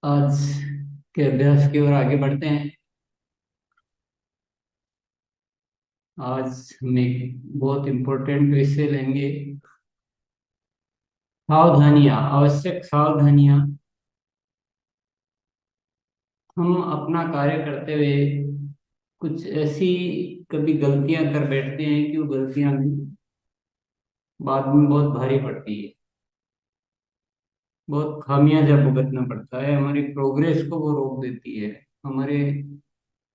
आज के अभ्यास की ओर आगे बढ़ते हैं। आज हम एक बहुत इम्पोर्टेंट विषय लेंगे। सावधानियां, आवश्यक सावधानियां। हम अपना कार्य करते हुए कुछ ऐसी कभी गलतियां कर बैठते हैं कि वो गलतियां बाद में बहुत भारी पड़ती है। बहुत खामियाजा भुगतना पड़ता है, हमारी प्रोग्रेस को वो रोक देती है। हमारे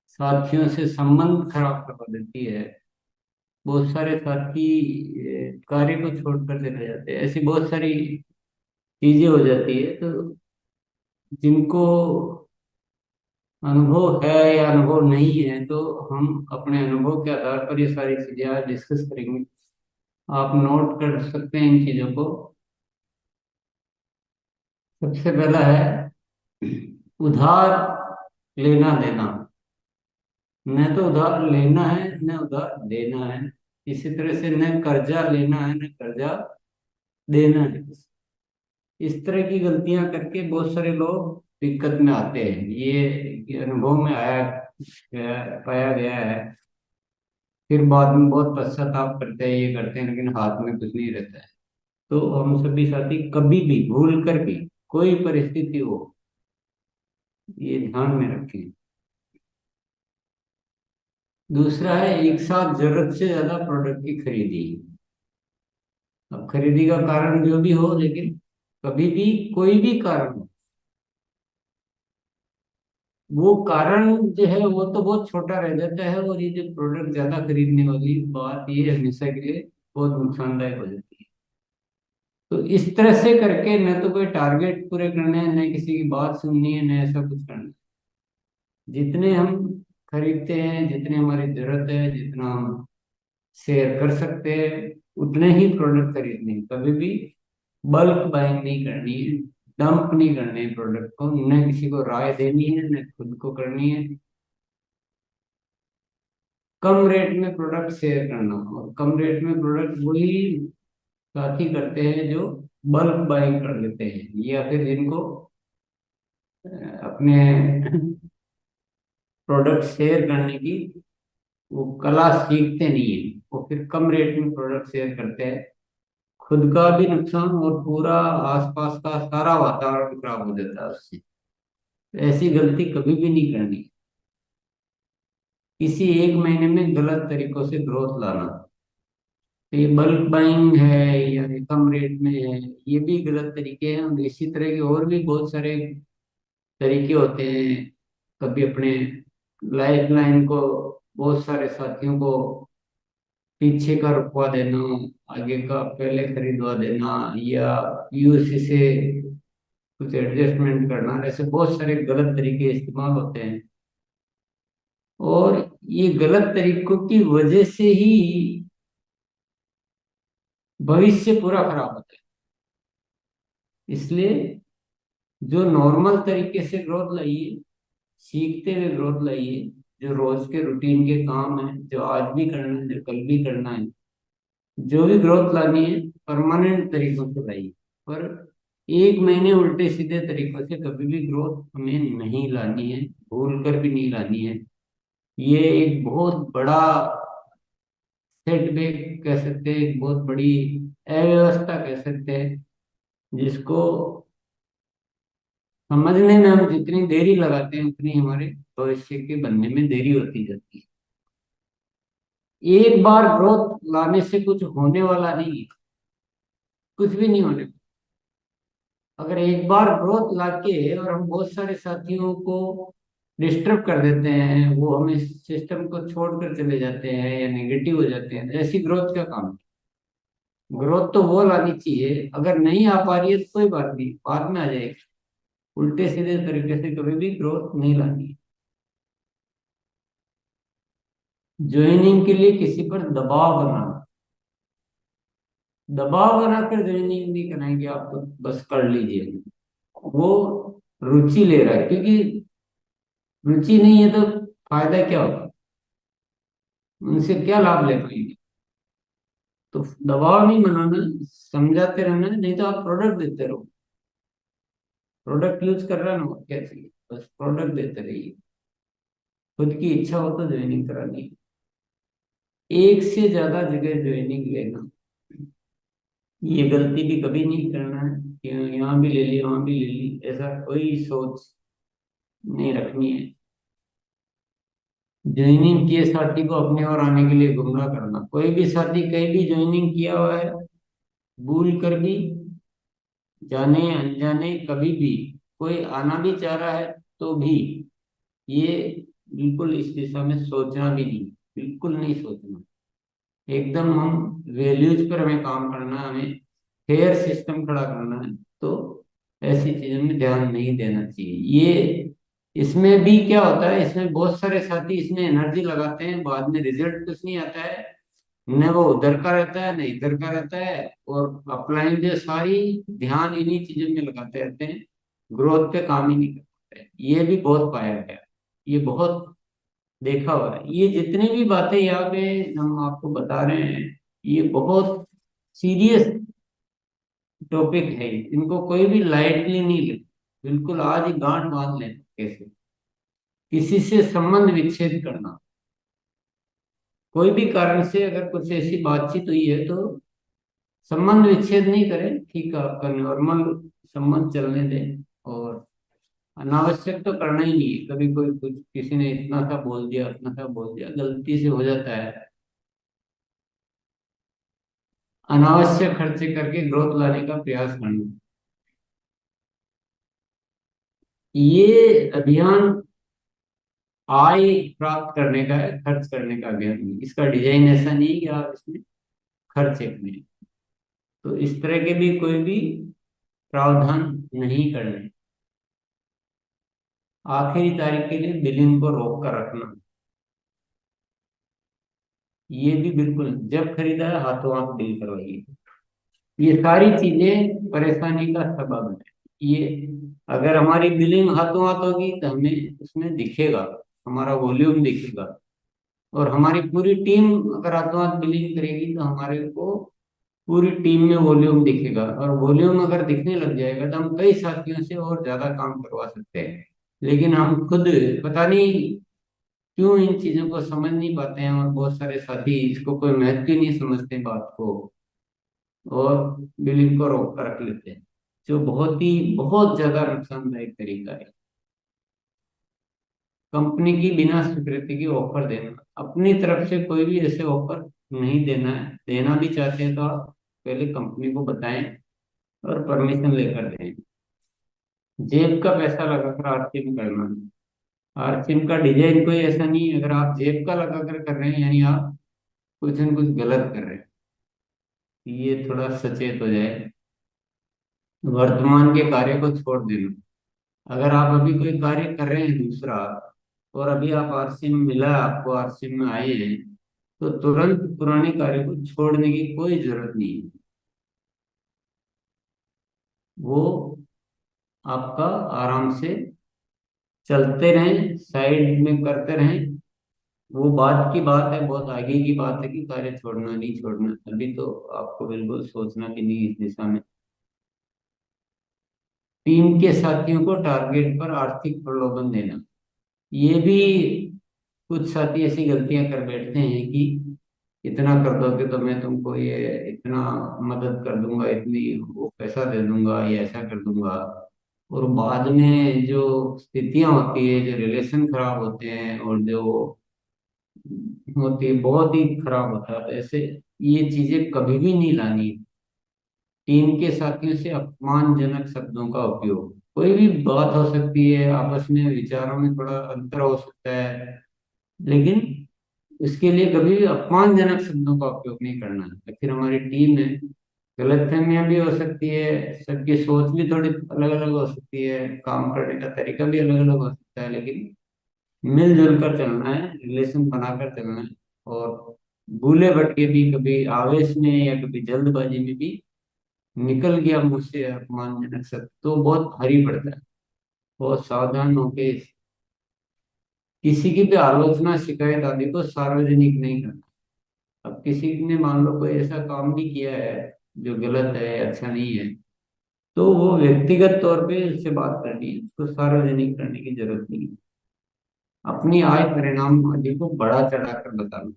साथियों से संबंध खराब करवा देती है। बहुत सारे साथी कार्य को छोड़कर चले जाते हैं। ऐसी बहुत सारी चीजें हो जाती है। तो जिनको अनुभव है या अनुभव नहीं है, तो हम अपने अनुभव के आधार पर ये सारी चीजें आज डिस्कस करेंगे। आप नोट कर सकते हैं इन चीजों को। सबसे पहला है उधार लेना देना। न तो उधार लेना है, न उधार देना है। इसी तरह से न कर्जा लेना है, न कर्जा देना है। इस तरह की गलतियां करके बहुत सारे लोग दिक्कत में आते हैं। ये अनुभव में पाया गया है। फिर बाद में बहुत पश्चाताप करते हैं, ये करते हैं, लेकिन हाथ में कुछ नहीं रहता है। तो हम सभी साथी कभी भी भूल कर भी, कोई परिस्थिति हो, ये ध्यान में रखें। दूसरा है एक साथ जरूरत से ज्यादा प्रोडक्ट की खरीदी। अब खरीदी का कारण जो भी हो, लेकिन कभी भी कोई भी कारण हो, वो कारण जो है वो तो बहुत छोटा रह जाता है, और ये जो प्रोडक्ट ज्यादा खरीदने वाली बात, ये हमेशा के लिए बहुत नुकसानदायक हो जाती है। तो इस तरह से करके न तो कोई टारगेट पूरे करने हैं, न किसी की बात सुननी है, न ऐसा कुछ करना है। जितने हम खरीदते हैं, जितने हमारी जरूरत है, जितना हम शेयर कर सकते हैं, उतने ही प्रोडक्ट खरीदने हैं। कभी भी बल्क बाइंग नहीं करनी है। डंप नहीं करने हैं प्रोडक्ट को। न किसी को राय देनी है, न खुद को करनी है। कम रेट में प्रोडक्ट शेयर करना, और कम रेट में प्रोडक्ट वही साथी करते हैं जो बल्क बाइंग कर लेते हैं, या फिर जिनको अपने प्रोडक्ट शेयर करने की वो कला सीखते नहीं है। वो फिर कम रेट में प्रोडक्ट शेयर करते हैं। खुद का भी नुकसान और पूरा आसपास का सारा वातावरण खराब हो जाता है उससे। ऐसी गलती कभी भी नहीं करनी। किसी एक महीने में गलत तरीकों से ग्रोथ लाना, तो ये बल्क बाइंग है या ये कम रेट में है, ये भी गलत तरीके हैं। और इसी तरह के और भी बहुत सारे तरीके होते हैं। कभी अपने लाइफ लाइन को, बहुत सारे साथियों को पीछे का रुकवा देना, आगे का पहले खरीदवा देना, या यूएसए से कुछ एडजस्टमेंट करना, ऐसे बहुत सारे गलत तरीके इस्तेमाल होते हैं। और ये गलत तरीकों की वजह से ही भविष्य पूरा खराब होता है। इसलिए जो नॉर्मल तरीके से ग्रोथ लाइए, सीखते हुए ग्रोथ लाइए। जो रोज के रूटीन के काम है, जो आज भी करना है, जो कल भी करना है, जो भी ग्रोथ लानी है, परमानेंट तरीकों से लाइए। पर एक महीने उल्टे सीधे तरीकों से कभी भी ग्रोथ हमें नहीं लानी है, भूल कर भी नहीं लानी है। ये एक बहुत बड़ा सेटबैक कह सकते हैं, एक बहुत बड़ी अव्यवस्था कह सकते हैं, जिसको समझने में हम जितनी देरी लगाते हैं, उतनी हमारे भविष्य के बनने में देरी होती जाती है। एक बार ग्रोथ लाने से कुछ होने वाला नहीं है। कुछ भी नहीं होने। अगर एक बार ग्रोथ लाके और हम बहुत सारे साथियों को डिस्टर्ब कर देते हैं, वो हमें सिस्टम को छोड़कर चले जाते हैं या नेगेटिव हो जाते हैं, तो ऐसी ग्रोथ का काम है। ग्रोथ तो वो लानी चाहिए। अगर नहीं आ पा रही है तो कोई बात नहीं, बाद में आ जाएगी। उल्टे सीधे तरीके से कभी भी ग्रोथ नहीं लानी है। ज्वाइनिंग के लिए किसी पर दबाव बनाना, दबाव बनाकर ज्वाइनिंग नहीं कराएंगे आप, तो बस कर लीजिए। वो रुचि ले रहा है, क्योंकि रुचि नहीं है तो फायदा क्या होगा, उनसे क्या लाभ ले पाएंगे। तो दबाव नहीं बनाना, समझाते रहना है, नहीं तो आप प्रोडक्ट देते रहो। प्रोडक्ट यूज कर रहा है ना, और क्या चाहिए, बस प्रोडक्ट देते रहिए। खुद की इच्छा हो तो ज्वाइनिंग करानी, एक से ज्यादा जगह ज्वाइनिंग लेना, ये गलती भी कभी नहीं करना है कि यहाँ भी ले ली वहां भी ले ली, ऐसा कोई सोच नहीं रखनी है। ज्वाइनिंग किए साथी को अपने और आने के लिए गुमराह करना, कोई भी साथी कहीं भी ज्वाइनिंग किया हुआ है, भूल कर भी, जाने अनजाने कभी भी कोई आना भी चाह रहा है तो भी, ये बिल्कुल इस दिशा में सोचना भी नहीं, बिल्कुल नहीं सोचना। एकदम हम वैल्यूज पर हमें काम करना है, हमें फेयर सिस्टम खड़ा करना है, तो ऐसी चीजों में ध्यान नहीं देना चाहिए। ये इसमें भी क्या होता है, इसमें बहुत सारे साथी इसमें एनर्जी लगाते हैं, बाद में रिजल्ट कुछ नहीं आता है, न वो उधर का रहता है न इधर का रहता है, और अपलाइन जो सारी ध्यान इन्हीं चीजों में लगाते रहते हैं, ग्रोथ पे काम ही नहीं करते। ये भी बहुत पाया गया, ये बहुत देखा हुआ है। ये जितनी भी बातें यहाँ पे हम आपको बता रहे हैं, ये बहुत सीरियस टॉपिक है, इनको कोई भी लाइटली नहीं ले, बिल्कुल आज ही गांठ बांध लें। कैसे किसी से संबंध विच्छेद करना, कोई भी कारण से अगर कुछ ऐसी बातचीत हुई है तो संबंध विच्छेद नहीं करें, ठीक है, आपका नॉर्मल संबंध चलने दें, और अनावश्यक तो करना ही नहीं है। कभी कोई कुछ किसी ने इतना सा बोल दिया उतना सा बोल दिया, गलती से हो जाता है। अनावश्यक खर्चे करके ग्रोथ लाने का प्रयास करना, ये अभियान आय प्राप्त करने का है, खर्च करने का अभियान नहीं। इसका डिजाइन ऐसा नहीं है कि आप इसमें खर्चे करें, तो इस तरह के भी कोई भी प्रावधान नहीं करने। आखिरी तारीख के लिए बिलिंग को रोक कर रखना, ये भी बिल्कुल, जब खरीदा है हाथों हाथ बिल करवाइए। ये सारी चीजें परेशानी का सबब है। ये अगर हमारी बिलिंग हाथों हाथ होगी तो हमें उसमें दिखेगा, हमारा वॉल्यूम दिखेगा, और हमारी पूरी टीम अगर हाथों हाथ बिलिंग करेगी तो हमारे को पूरी टीम में वॉल्यूम दिखेगा, और वॉल्यूम अगर दिखने लग जाएगा तो हम कई साथियों से और ज्यादा काम करवा सकते हैं। लेकिन हम खुद पता नहीं क्यों इन चीजों को समझ नहीं पाते हैं, और बहुत सारे साथी इसको कोई महत्व ही नहीं समझते बात को, और बिलिंग को रोक कर रख लेते हैं, जो बहुत ज्यादा नुकसानदायक तरीका है। कंपनी की बिना स्वीकृति की ऑफर देना, अपनी तरफ से कोई भी ऐसे ऑफर नहीं देना है। देना भी चाहते हैं तो आप पहले कंपनी को बताएं और परमिशन लेकर दें। जेब का पैसा लगाकर आरसीएम करना, आरसीएम का डिजाइन कोई ऐसा नहीं है, अगर आप जेब का लगाकर कर रहे हैं यानी आप कुछ न कुछ गलत कर रहे हैं, ये थोड़ा सचेत हो जाए। वर्तमान के कार्य को छोड़ देना, अगर आप अभी कोई कार्य कर रहे हैं दूसरा, और अभी आप आरसीएम मिला है, आपको आरसीएम में आए हैं, तो तुरंत पुराने कार्य को छोड़ने की कोई जरूरत नहीं है। वो आपका आराम से चलते रहें, साइड में करते रहें। वो बात की बात है, बहुत आगे की बात है कि कार्य छोड़ना नहीं छोड़ना, अभी तो आपको बिल्कुल सोचना भी नहीं इस दिशा में। टीम के साथियों को टारगेट पर आर्थिक प्रलोभन देना, ये भी कुछ साथी ऐसी गलतियां कर बैठते हैं कि इतना कर दोगे तो मैं तुमको ये इतना मदद कर दूंगा, इतनी वो पैसा दे दूंगा, ये ऐसा कर दूंगा, और बाद में जो स्थितियां होती है, जो रिलेशन खराब होते हैं और जो होती है, बहुत ही खराब होता है। तो ऐसे ये चीजें कभी भी नहीं लानी। टीम के साथियों से अपमानजनक शब्दों का उपयोग, कोई भी बात हो सकती है, आपस में विचारों में थोड़ा अंतर हो सकता है, लेकिन इसके लिए कभी भी अपमानजनक शब्दों का उपयोग नहीं करना है। फिर हमारी टीम है, गलतफहमियां भी हो सकती है, सबकी सोच भी थोड़ी अलग अलग हो सकती है, काम करने का तरीका भी अलग अलग हो सकता है, लेकिन मिलजुल कर चलना है, रिलेशन बनाकर चलना है। और भूले भटके भी, कभी आवेश में या कभी जल्दबाजी में भी निकल गया मुझसे अपमानजनक शब्द, तो बहुत भारी पड़ता है। बहुत सावधान होके किसी की भी आलोचना शिकायत आदि को सार्वजनिक नहीं करना। अब किसी ने मान लो कोई ऐसा काम भी किया है जो गलत है, अच्छा नहीं है, तो वो व्यक्तिगत तौर पे उससे बात करनी है, उसको सार्वजनिक करने की जरूरत नहीं है। अपनी आय परिणाम आदि को बढ़ा चढ़ा कर बताना।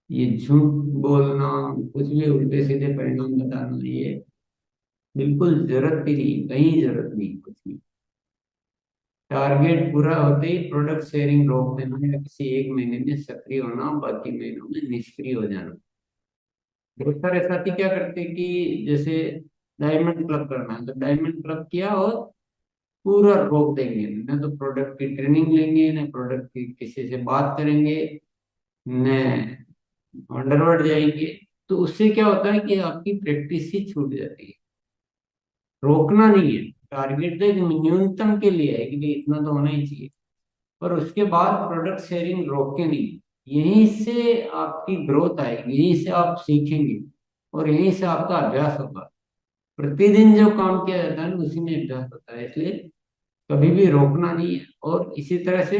ये झूठ बोलना, कुछ भी उल्टे सीधे परिणाम बताना, ये बिल्कुल जरूरत ही नहीं, कहीं जरूरत नहीं कुछ भी। टारगेट पूरा होते ही प्रोडक्ट शेयरिंग रोक देना या किसी एक महीने में सक्रिय होना, बाकी महीनों में निष्क्रिय हो जाना। बहुत सारे साथी क्या करते हैं कि जैसे डायमंड क्लब करना है तो डायमंड क्लब किया और पूरा रोक देंगे, न तो प्रोडक्ट की ट्रेनिंग लेंगे, न प्रोडक्ट की किसी से बात करेंगे, न अंडरवर्ल्ड जाएंगे। तो उससे क्या होता है कि आपकी प्रैक्टिस ही छूट जाती है। रोकना नहीं है, टारगेट तो एक न्यूनतम के लिए है कि भाई इतना तो होना ही चाहिए, पर उसके बाद प्रोडक्ट शेयरिंग रोके नहीं। यहीं से आपकी ग्रोथ आएगी, यहीं से आप सीखेंगे और यहीं से आपका अभ्यास होगा। प्रतिदिन जो काम किया जाता है ना उसी में अभ्यास होता है, इसलिए कभी भी रोकना नहीं है। और इसी तरह से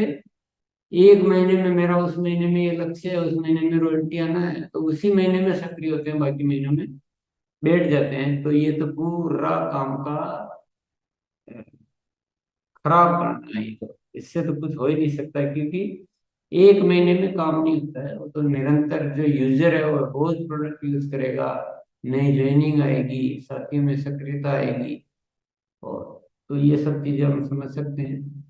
एक महीने में मेरा उस महीने में ये लक्ष्य है, उस महीने में रॉयल्टी आना है, तो उसी महीने में सक्रिय होते हैं, बाकी महीनों में बैठ जाते हैं। तो ये तो पूरा काम का खराब करना है। ये तो इससे तो कुछ हो ही नहीं सकता, क्योंकि एक महीने में काम नहीं होता है। वो तो निरंतर जो यूजर है वो रोज प्रोडक्ट यूज करेगा, नई ज्वाइनिंग आएगी, साथियों में सक्रियता आएगी, और तो ये सब चीजें हम समझ सकते हैं।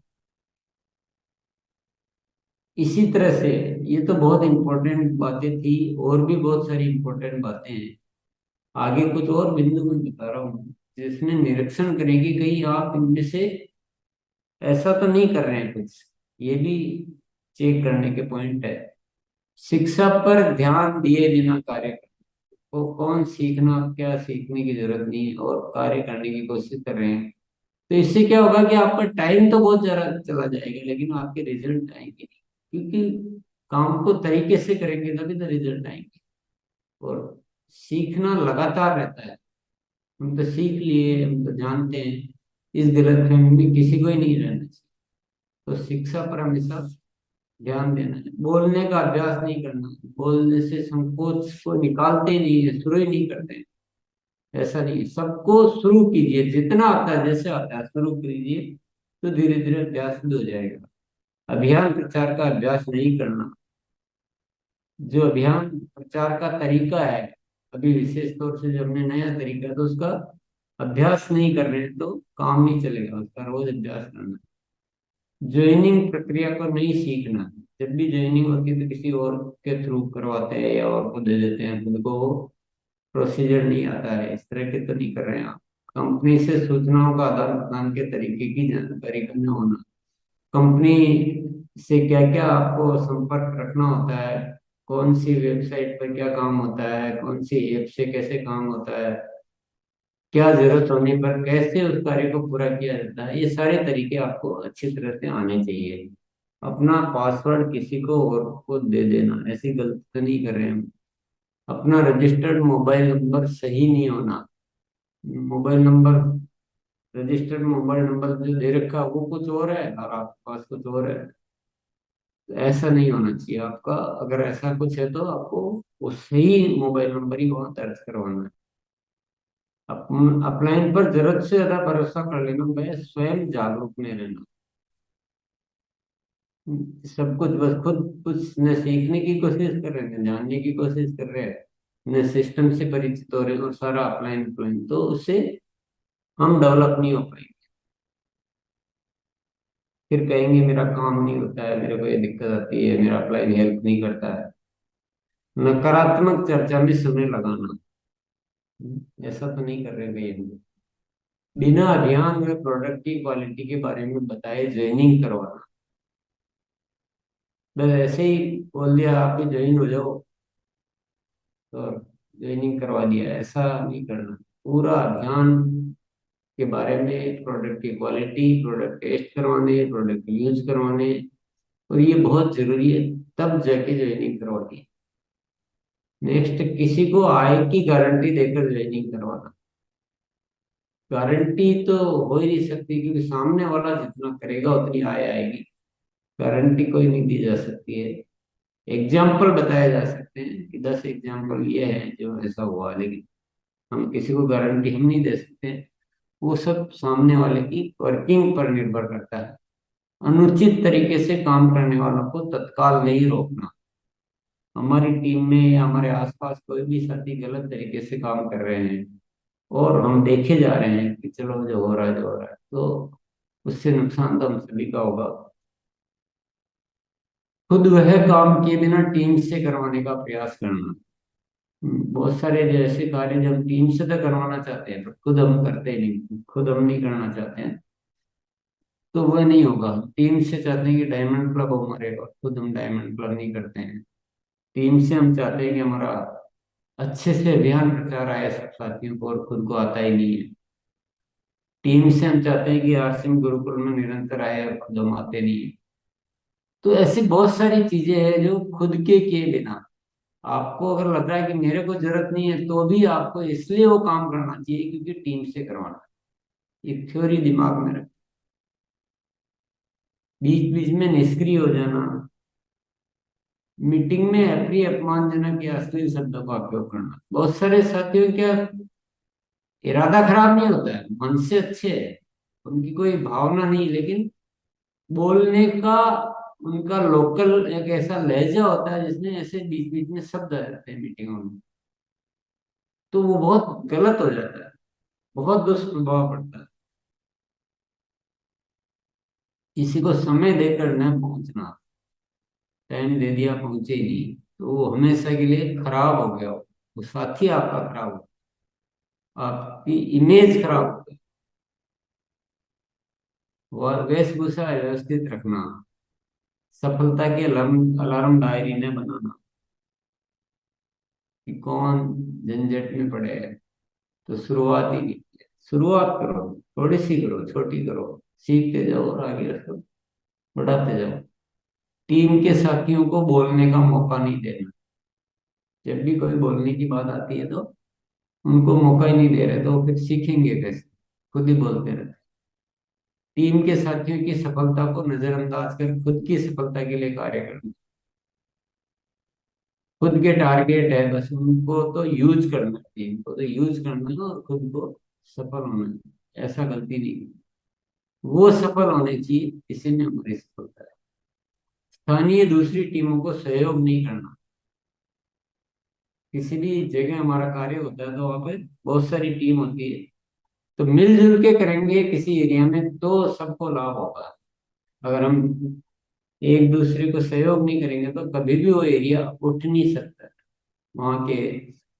इसी तरह से ये तो बहुत इंपॉर्टेंट बातें थी, और भी बहुत सारी इंपॉर्टेंट बातें हैं। आगे कुछ और बिंदु मैं बता रहा हूँ जिसमें निरीक्षण करेंगे कहीं आप इनमें से ऐसा तो नहीं कर रहे हैं कुछ, ये भी चेक करने के पॉइंट है। शिक्षा पर ध्यान दिए बिना कार्य करना, वो कौन सीखना, क्या सीखने की जरूरत नहीं है और कार्य करने की कोशिश कर रहे हैं। तो इससे क्या होगा कि आपका टाइम तो बहुत ज्यादा चला जाएगा, लेकिन आपके रिजल्ट आएंगे नहीं, क्योंकि काम को तरीके से करेंगे तभी तो रिजल्ट आएंगे। और सीखना लगातार रहता है। हम तो सीख लिए, हम तो जानते हैं, इस गलतफहमी में किसी को ही नहीं रहना चाहिए। तो शिक्षा पर हमेशा ध्यान देना है। बोलने का अभ्यास नहीं करना, बोलने से संकोच को निकालते ही नहीं है, शुरू ही नहीं करते हैं। ऐसा नहीं, सबको शुरू कीजिए, जितना आता है जैसे आता है शुरू कीजिए, तो धीरे धीरे अभ्यास भी हो जाएगा। अभियान प्रचार का अभ्यास नहीं करना, जो अभियान प्रचार का तरीका है, अभी विशेष तौर से जो हमने नया तरीका तो उसका अभ्यास नहीं कर रहे हैं तो काम नहीं चलेगा, उसका रोज अभ्यास करना। ज्वाइनिंग प्रक्रिया को नहीं सीखना, जब भी ज्वाइनिंग होती है तो किसी और के थ्रू करवाते हैं या और को दे देते हैं, खुद को वो प्रोसीजर नहीं आता है। इस तरह के तो नहीं कर रहे हैं आप। कंपनी से सूचनाओं का आदान प्रदान के तरीके की जानकारी करना होना, कंपनी से क्या क्या आपको संपर्क रखना होता है, कौन सी वेबसाइट पर क्या काम होता है, कौन सी ऐप से कैसे काम होता है, क्या जरूरत होने पर कैसे उस कार्य को पूरा किया जाता है, ये सारे तरीके आपको अच्छी तरह से आने चाहिए। अपना पासवर्ड किसी को और को दे देना, ऐसी गलती तो नहीं कर रहे हैं हम। अपना रजिस्टर्ड मोबाइल नंबर सही नहीं होना, mobile number, registered mobile number जो दे रखा है वो कुछ और है और आपके पास कुछ और है। तो ऐसा नहीं होना चाहिए आपका। अगर ऐसा कुछ है तो आपको वो सही मोबाइल नंबर ही वहां दर्ज करवाना है। अपलाइन पर जरूरत से ज्यादा भरोसा कर लेना, भाई स्वयं जागरूक में रहना। सब कुछ बस खुद कुछ न सीखने की कोशिश कर रहे हैं, न जानने की कोशिश कर रहे हैं, न सिस्टम से परिचित हो रहे हैं, और सारा अपलाइन अपलाइन, तो उससे हम डेवलप नहीं हो पाएंगे। फिर कहेंगे मेरा काम नहीं होता है, मेरे को ये दिक्कत आती है, मेरा अपलाइन हेल्प नहीं करता है। नकारात्मक चर्चा में समय लगाना, ऐसा तो नहीं कर रहे भाई हम। बिना अभियान में प्रोडक्ट की क्वालिटी के बारे में बताए ज्वाइनिंग करवाना, बस ऐसे ही बोल दिया आप भी ज्वाइन हो जाओ तो ज्वाइनिंग करवा दिया, ऐसा नहीं करना। पूरा अभियान के बारे में, प्रोडक्ट की क्वालिटी, प्रोडक्ट टेस्ट करवाने, प्रोडक्ट यूज करवाने, और ये बहुत जरूरी है, तब जाके ज्वाइनिंग करवानी। नेक्स्ट, किसी को आय की गारंटी देकर ज्वाइनिंग करवाना। गारंटी तो हो ही नहीं सकती, क्योंकि सामने वाला जितना करेगा उतनी आय आएगी। गारंटी कोई नहीं दी जा सकती है। एग्जाम्पल बताए जा सकते हैं कि 10 एग्जाम्पल ये है जो ऐसा हुआ, लेकिन हम किसी को गारंटी हम नहीं दे सकते। वो सब सामने वाले की वर्किंग पर निर्भर करता है। अनुचित तरीके से काम करने वालों को तत्काल नहीं रोकना। हमारी टीम में या हमारे आसपास कोई भी साथी गलत तरीके से काम कर रहे हैं और हम देखे जा रहे हैं कि चलो जो हो रहा है जो हो रहा है, तो उससे नुकसान तो हम सभी का होगा। खुद वह काम किए बिना टीम से करवाने का प्रयास करना। बहुत सारे जो ऐसे कार्य जो हम टीम से तो करवाना चाहते हैं पर खुद हम करते ही नहीं, खुद हम नहीं करना चाहते हैं, तो वह नहीं होगा। टीम से चाहते हैं कि डायमंड क्लब हमारे, और खुद हम डायमंड क्लब नहीं करते हैं। टीम से हम चाहते हैं कि हमारा अच्छे से अभियान प्रचार आए सब साथियों को, और खुद को आता ही नहीं है। टीम से हम चाहते हैं कि आरसीएम गुरुकुल में निरंतर आए, और खुद हम आते नहीं है। तो ऐसी बहुत सारी चीजें हैं जो खुद के किए बिना, आपको अगर लग रहा है कि मेरे को जरूरत नहीं है, तो भी आपको इसलिए वो काम करना चाहिए क्योंकि टीम से करवाना है। एक थ्योरी दिमाग में रख, बीच बीच में निष्क्रिय हो जाना, मीटिंग में अप्रिय अपमानजनक या अश्लील शब्दों का उपयोग करना। बहुत सारे साथियों क्या इरादा खराब नहीं होता है, मन से अच्छे है, उनकी कोई भावना नहीं, लेकिन बोलने का उनका लोकल एक ऐसा लहजा होता है जिसमें ऐसे बीच बीच में शब्द आ जाते हैं मीटिंगों में, तो वो बहुत गलत हो जाता है, बहुत दुष्प्रभाव पड़ता है। किसी को समय देकर न पहुंचना, टाइम दे दिया पहुंचे ही नहीं, तो वो हमेशा के लिए खराब हो गया, वो साथी आपका खराब हो, आपकी इमेज खराब हो गई। और वेशभूषा व्यवस्थित रखना, सफलता के अलार्म अलार्म डायरी ने बनाना, कि कौन झंझट में पड़े है, तो शुरुआत ही नहीं है। शुरुआत करो, थोड़ी सी करो, छोटी करो, सीखते जाओ और आगे रखो, बढ़ाते जाओ। टीम के साथियों को बोलने का मौका नहीं देना। जब भी कोई बोलने की बात आती है तो उनको मौका ही नहीं दे रहे, तो वो फिर सीखेंगे कैसे, खुद ही बोलते रहते। टीम के साथियों की सफलता को नजरअंदाज कर खुद की सफलता के लिए कार्य करना। खुद के टारगेट है, बस उनको तो यूज करना है, टीम को तो यूज करना है और खुद को सफल होना है, ऐसा गलती नहीं करनी। वो सफल होने चाहिए, इसी में हमारी सफलता है। स्थानीय दूसरी टीमों को सहयोग नहीं करना। किसी भी जगह हमारा कार्य होता है तो वहाँ पे बहुत सारी टीम होती है, तो मिलजुल के करेंगे किसी एरिया में तो सबको लाभ होगा। अगर हम एक दूसरे को सहयोग नहीं करेंगे तो कभी भी वो एरिया उठ नहीं सकता है। वहाँ के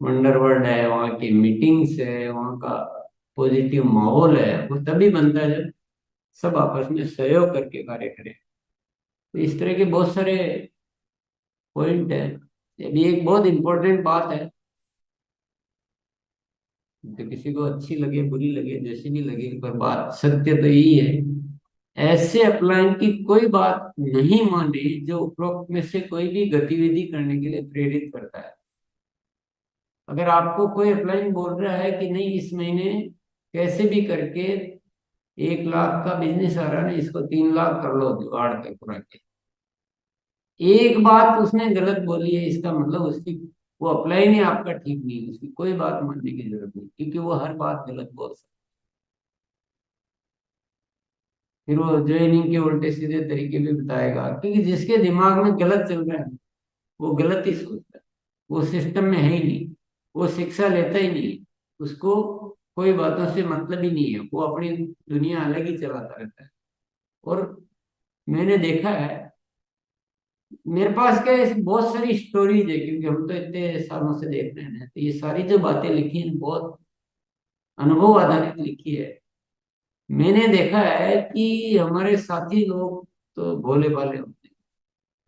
वंडरवर्ल्ड है, वहाँ की मीटिंग्स है, वहाँ का पॉजिटिव माहौल है, वो तभी बनता है जब सब आपस में सहयोग करके कार्य करें। तो इस तरह के बहुत सारे पॉइंट है। ये भी एक बहुत इंपॉर्टेंट बात है, जो किसी को अच्छी लगे बुरी लगे जैसी भी लगे, पर बात सत्य तो यही है। ऐसे अपलाइन की कोई बात नहीं माने जो उपरोक्त में से कोई भी गतिविधि करने के लिए प्रेरित करता है। अगर आपको कोई अपलाइन बोल रहा है कि नहीं इस महीने कैसे भी करके 1 लाख का बिजनेस आ रहा है, इसको 3 लाख कर लो जुगाड़ के पूरा के, एक बात उसने गलत बोली है, इसका मतलब उसकी वो अप्लाई नहीं आपका ठीक नहीं है, उसकी कोई बात मानने की जरूरत नहीं, क्योंकि वो हर बात गलत बोल सकता है। फिर वो ज्वाइनिंग के उल्टे सीधे तरीके भी बताएगा, क्योंकि जिसके दिमाग में गलत चल रहा है वो गलत ही सोचता है, वो सिस्टम में है ही नहीं, वो शिक्षा लेता ही नहीं, उसको कोई बातों से मतलब ही नहीं है, वो अपनी दुनिया अलग ही चलाता रहता है। और मैंने देखा है, मेरे पास क्या ऐसी बहुत सारी स्टोरीज है, क्योंकि हम तो इतने सालों से देख रहे हैं, तो ये सारी जो बातें लिखी हैं बहुत अनुभव आधारित लिखी है। मैंने देखा है कि हमारे साथी लोग तो भोले भाले होते हैं,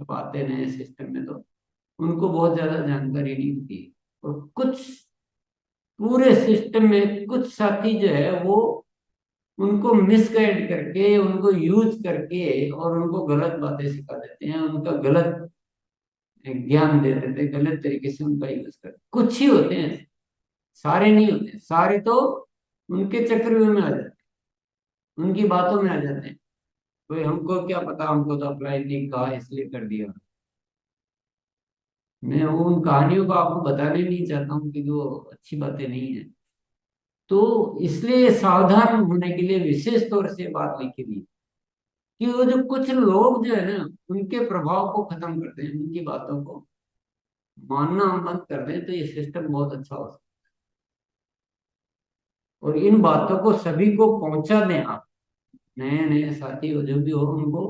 तो आते नए सिस्टम में, तो उनको बहुत ज्यादा जानकारी नहीं होती। और कुछ पूरे सिस्टम में कुछ साथी जो है वो उनको मिसगाइड करके, उनको यूज करके और उनको गलत बातें सिखा देते हैं, उनका गलत ज्ञान दे देते हैं, गलत तरीके से उनका यूज करते हैं। कुछ ही होते हैं, सारे नहीं होते, सारे तो उनके चक्रव्यूह में आ जाते हैं, उनकी बातों में आ जाते हैं। कोई हमको क्या पता, हमको तो अप्लाई नहीं कहा इसलिए कर दिया। मैं उन कहानियों को आपको बताने नहीं चाहता हूँ कि जो अच्छी बातें नहीं है। तो इसलिए सावधान होने के लिए विशेष तौर से बात लिखी थी कि वो जो कुछ लोग जो है ना, उनके प्रभाव को खत्म करते हैं, उनकी बातों को मानना हम बंद कर दें तो ये सिस्टम बहुत अच्छा हो सकता है। और इन बातों को सभी को पहुंचा दें आप, नए नए साथी हो जो भी हो उनको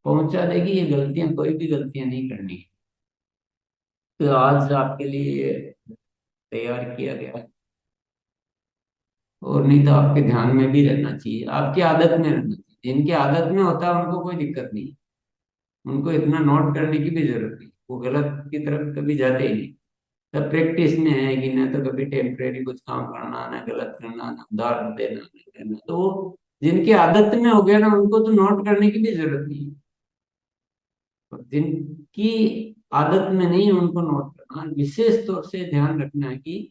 पहुंचा देगी, ये गलतियां कोई भी गलतियां नहीं करनी। तो आज आपके लिए ये तैयार किया गया है, और नहीं तो आपके ध्यान में भी रहना चाहिए, आपकी आदत में रहना चाहिए। जिनकी आदत में होता है उनको कोई दिक्कत नहीं, उनको इतना नोट करने की भी जरूरत नहीं, वो गलत की तरफ कभी जाते ही नहीं। सब प्रैक्टिस में है कि न तो कभी टेम्परेरी कुछ काम करना, ना गलत करना, ना उधार देना, ना देना। तो वो जिनकी आदत में हो गया ना, उनको तो नोट करने की भी जरूरत नहीं है। और जिनकी आदत में नहीं है उनको नोट करना, विशेष तौर से ध्यान रखना है कि,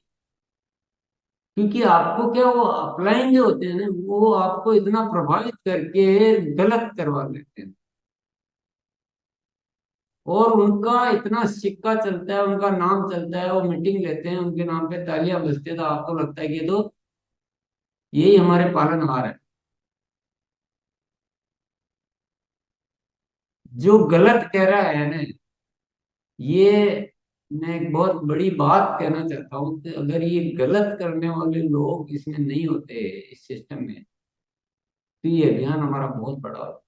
क्योंकि आपको क्या, वो अपलाइन जो होते हैं ना, वो आपको इतना प्रभावित करके गलत करवा लेते हैं, और उनका इतना सिक्का चलता है, उनका नाम चलता है, वो मीटिंग लेते हैं, उनके नाम पे तालियां बजती है, तो आपको लगता है कि ये तो यही हमारे पालनहार है। जो गलत कह रहा है ना, ये मैं एक बहुत बड़ी बात कहना चाहता हूँ कि अगर ये गलत करने वाले लोग इसमें नहीं होते, इस सिस्टम में, तो ये अभियान हमारा बहुत बड़ा होता।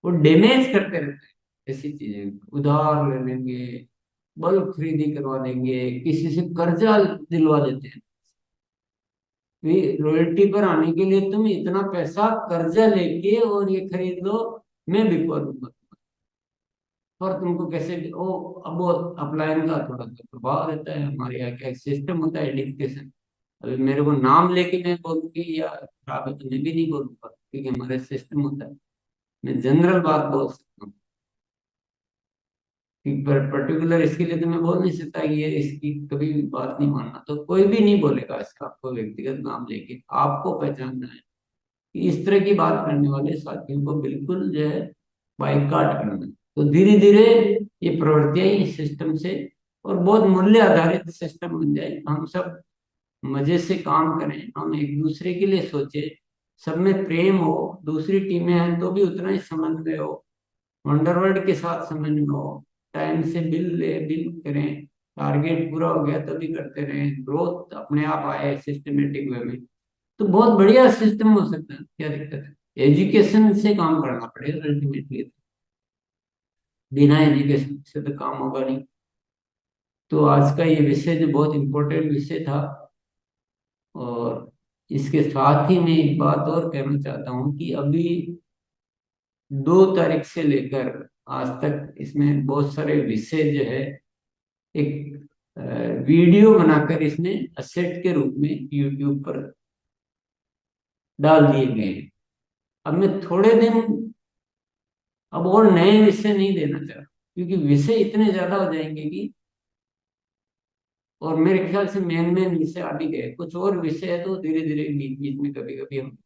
वो डैमेज करते रहते हैं ऐसी चीजें, उधार ले लेंगे, बल्क खरीदी करवा देंगे, किसी से कर्जा दिलवा देते हैं। रॉयल्टी पर आने के लिए तुम इतना पैसा कर्जा लेके और ये खरीद लो, मैं बिकवा दूंगा। और तुमको कैसे ओ, अब वो अपलाइन का थोड़ा सा प्रभाव रहता है, हमारे यहाँ का एक सिस्टम होता है एडिक्टेशन। अभी मेरे को नाम लेके मैं बोलूंगी या खराब है तो मैं भी नहीं बोलूंगा, क्योंकि हमारे सिस्टम होता है। मैं जनरल बात बोल सकता हूँ कि पर्टिकुलर इसके लिए तो मैं बोल नहीं सकता कि ये इसकी कभी भी बात नहीं मानना, तो कोई भी नहीं बोलेगा इसका, आपको व्यक्तिगत नाम लेके आपको पहचानना है कि इस तरह की बात करने वाले साथियों को बिल्कुल जो है बाइकाट करना है। तो धीरे धीरे ये प्रवृत्तियां ही सिस्टम से, और बहुत मूल्य आधारित सिस्टम बन जाए, हम सब मजे से काम करें, हम एक दूसरे के लिए सोचे, सब में प्रेम हो, दूसरी टीमें हैं तो भी उतना ही समन्वय हो, वंडरवर्ल्ड के साथ समन्वय हो, टाइम से बिल करें, टारगेट पूरा हो गया तो भी करते रहें, ग्रोथ अपने आप आए सिस्टमेटिक वे में, तो बहुत बढ़िया सिस्टम हो सकता है। क्या दिक्कत है, एजुकेशन से काम करना पड़ेगा अल्टीमेटली, बिना एजुकेशन से तो काम होगा नहीं। तो आज का ये विषय जो बहुत इम्पोर्टेंट विषय था, और इसके साथ ही मैं एक बात और कहना चाहता हूँ कि अभी 2 तारीख से लेकर आज तक इसमें बहुत सारे विषय जो है, एक वीडियो बनाकर इसने असेट के रूप में यूट्यूब पर डाल दिए गए हैं। अब मैं थोड़े दिन अब और नए विषय नहीं देना चाह रहा, क्योंकि विषय इतने ज्यादा हो जाएंगे कि, और मेरे ख्याल से मेन मेन विषय आ भी गए, कुछ और विषय है तो धीरे धीरे बीच बीच में कभी कभी हम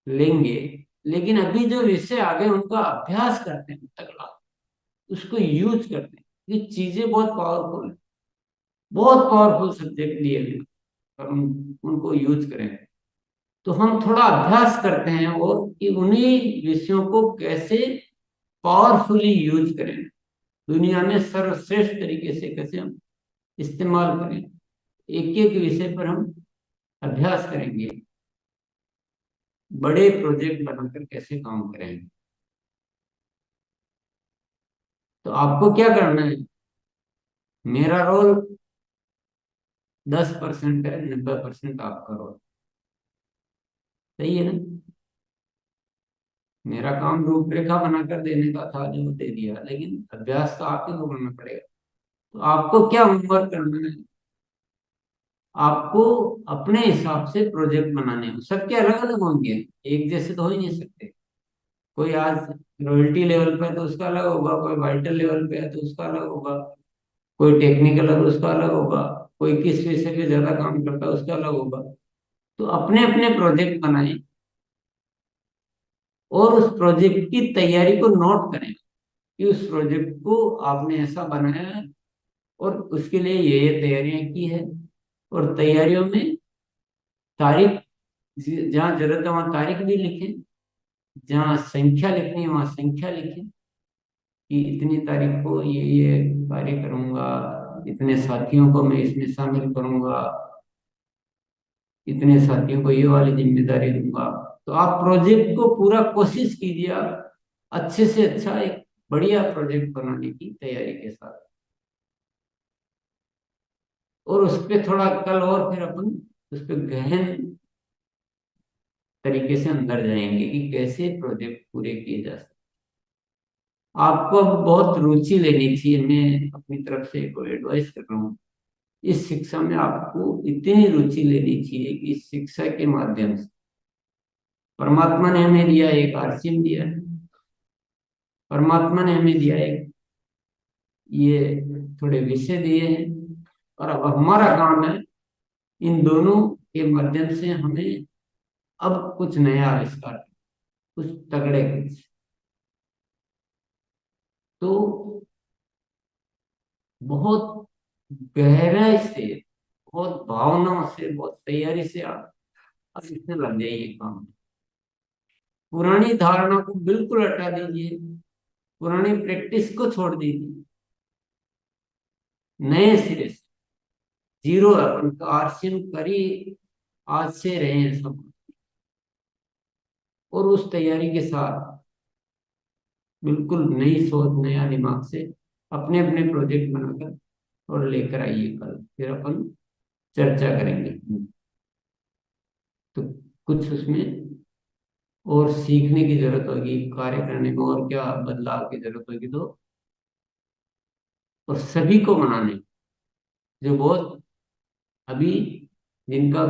लेंगे। लेकिन अभी जो विषय आ गए उनका अभ्यास करते हैं तगड़ा, उसको यूज करते हैं। ये चीजें बहुत पावरफुल है, बहुत पावरफुल सब्जेक्ट लिए हुए, और उनको यूज करें। तो हम थोड़ा अभ्यास करते हैं, और कि उन्हीं विषयों को कैसे पावरफुली यूज करें, दुनिया में सर्वश्रेष्ठ तरीके से कैसे हम इस्तेमाल करें, एक एक विषय पर हम अभ्यास करेंगे, बड़े प्रोजेक्ट बनाकर कैसे काम करेंगे। तो आपको क्या करना है, मेरा रोल 10% है, 90% आपका रोल, सही है ना। मेरा काम रूपरेखा बनाकर देने का था, जो दे दिया, लेकिन अभ्यास तो आप ही को करना पड़ेगा। तो आपको क्या होमवर्क करना है, आपको अपने हिसाब से प्रोजेक्ट बनाने हैं, सबके अलग अलग होंगे, एक जैसे तो हो ही नहीं सकते। कोई आज रॉयल्टी लेवल पे है तो उसका अलग होगा, कोई वाइटल लेवल पे है तो उसका अलग होगा, कोई टेक्निकल है तो उसका अलग होगा, कोई किस विषय पे ज्यादा काम करता है उसका अलग होगा। तो अपने अपने प्रोजेक्ट बनाएं, और उस प्रोजेक्ट की तैयारी को नोट करें कि उस प्रोजेक्ट को आपने ऐसा बनाया है, और उसके लिए ये तैयारियां की है, और तैयारियों में तारीख, जहाँ जरूरत है वहां तारीख भी लिखें, जहाँ संख्या लिखनी है वहां संख्या लिखें कि इतनी तारीख को ये कार्य करूंगा, इतने साथियों को मैं इसमें शामिल करूंगा, इतने साथियों को ये वाली जिम्मेदारी दूंगा। तो आप प्रोजेक्ट को पूरा कोशिश कीजिए, आप अच्छे से अच्छा एक बढ़िया प्रोजेक्ट बनाने की तैयारी के साथ। और उस पर थोड़ा कल और फिर अपन उस पर गहन तरीके से अंदर जाएंगे कि कैसे प्रोजेक्ट पूरे किए जा सकते। आपको अब बहुत रुचि लेनी चाहिए, मैं अपनी तरफ से को एडवाइस कर रहा हूँ। इस शिक्षा में आपको इतनी रुचि लेनी चाहिए कि इस शिक्षा के माध्यम से परमात्मा ने हमें दिया, एक आरसीएम दिया है, परमात्मा ने हमें दिया एक ये थोड़े विषय दिए हैं, और अब हमारा काम है इन दोनों के माध्यम से हमें अब कुछ नया आविष्कार, कुछ तगड़े कुछ। तो बहुत गहराई से, बहुत भावनाओं से, बहुत तैयारी से आप अब इसमें लग जाइए काम। पुरानी धारणा को बिल्कुल हटा दीजिए, पुरानी प्रैक्टिस को छोड़ दीजिए, नए सिरे से जीरो अपन का आरसीएम करी, आज से रहे हैं सब। और उस तैयारी के साथ बिल्कुल नई सोच, नया दिमाग से अपने अपने प्रोजेक्ट बनाकर और लेकर आइए, कल फिर अपन चर्चा करेंगे। तो कुछ उसमें और सीखने की जरूरत होगी, कार्य करने में और क्या बदलाव की जरूरत होगी, तो और सभी को मनाने, जो बहुत अभी जिनका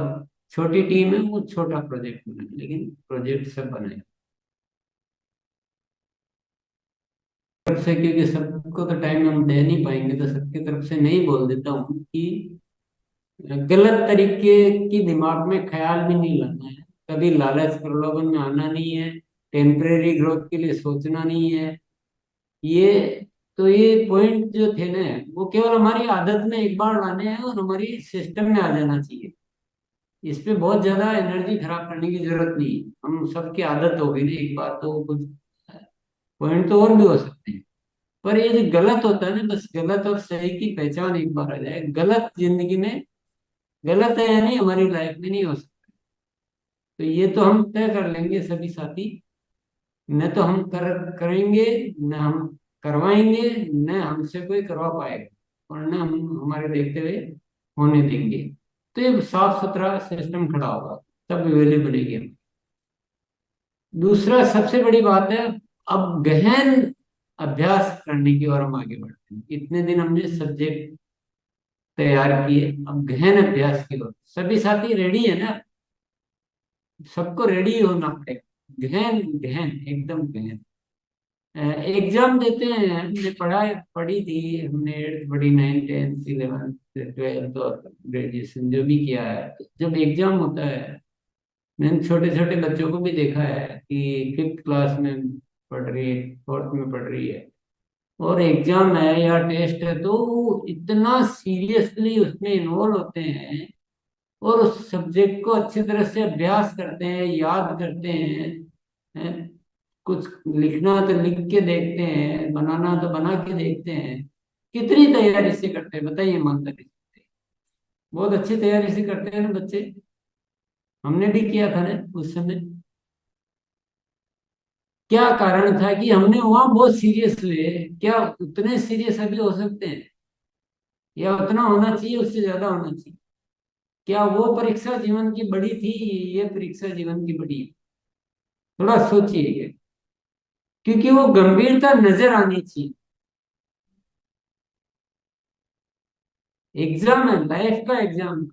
छोटी टीम है वो छोटा प्रोजेक्ट बनाए, लेकिन प्रोजेक्ट सब बनाए तरफ से, क्योंकि सबको तो टाइम हम दे नहीं पाएंगे, तो सबकी तरफ से नहीं बोल देता हूँ कि गलत तरीके की दिमाग में ख्याल भी नहीं लाना है, कभी लालच प्रलोभन में आना नहीं है, टेम्परेरी ग्रोथ के लिए सोचना नहीं है। ये तो ये पॉइंट जो थे ना, वो केवल हमारी आदत में एक बार लाने हैं और हमारी सिस्टम में आ जाना चाहिए। इस पे बहुत ज्यादा एनर्जी खराब करने की जरूरत नहीं है, हम सबकी आदत हो गई ना एक बार, तो कुछ पॉइंट तो और भी हो सकते हैं। पर ये जो गलत होता है ना, बस गलत और सही की पहचान एक बार आ जाए, गलत जिंदगी में गलत है यानी हमारी लाइफ में नहीं हो सकता। तो ये तो हम तय कर लेंगे सभी साथी, न तो हम करेंगे, न हम करवाएंगे, न हमसे कोई करवा पाएगा, और न हम हमारे देखते हुए होने देंगे। तो ये साफ सुथरा सिस्टम खड़ा होगा, तब वैल्यू बनेगी। दूसरा सबसे बड़ी बात है, अब गहन अभ्यास करने की ओर हम आगे बढ़ते हैं। इतने दिन हमने सब्जेक्ट तैयार किए, अब गहन अभ्यास की ओर सभी साथी रेडी है ना, सबको रेडी होना पड़ेगा, गहन गहन एकदम गहन। एग्जाम देते हैं, हमने पढ़ी थी, हमने 8th पढ़ी, 9th 10th 11th 12th और ग्रेजुएशन जो भी किया है। जब एग्जाम होता है, मैंने छोटे छोटे बच्चों को भी देखा है कि 5th क्लास में पढ़ रही है, 4th में पढ़ रही है, और एग्जाम है या टेस्ट है तो वो इतना सीरियसली उसमें इन्वॉल्व होते हैं, और उस सब्जेक्ट को अच्छी तरह से अभ्यास करते हैं, याद करते हैं, कुछ लिखना तो लिख के देखते हैं, बनाना तो बना के देखते हैं। कितनी तैयारी से करते हैं बताइए, ईमानदारी से। बहुत अच्छी तैयारी से करते हैं ना बच्चे, हमने भी किया था ना उस समय। क्या कारण था कि हमने वहां बहुत सीरियस हुए, क्या उतने सीरियस अभी हो सकते हैं, या उतना होना चाहिए, उससे ज्यादा होना चाहिए? क्या वो परीक्षा जीवन की बड़ी थी, ये परीक्षा जीवन की बड़ी है? थोड़ा सोचिए, क्योंकि वो गंभीरता नजर आनी चाहिए। एग्जाम है, लाइफ का एग्जाम।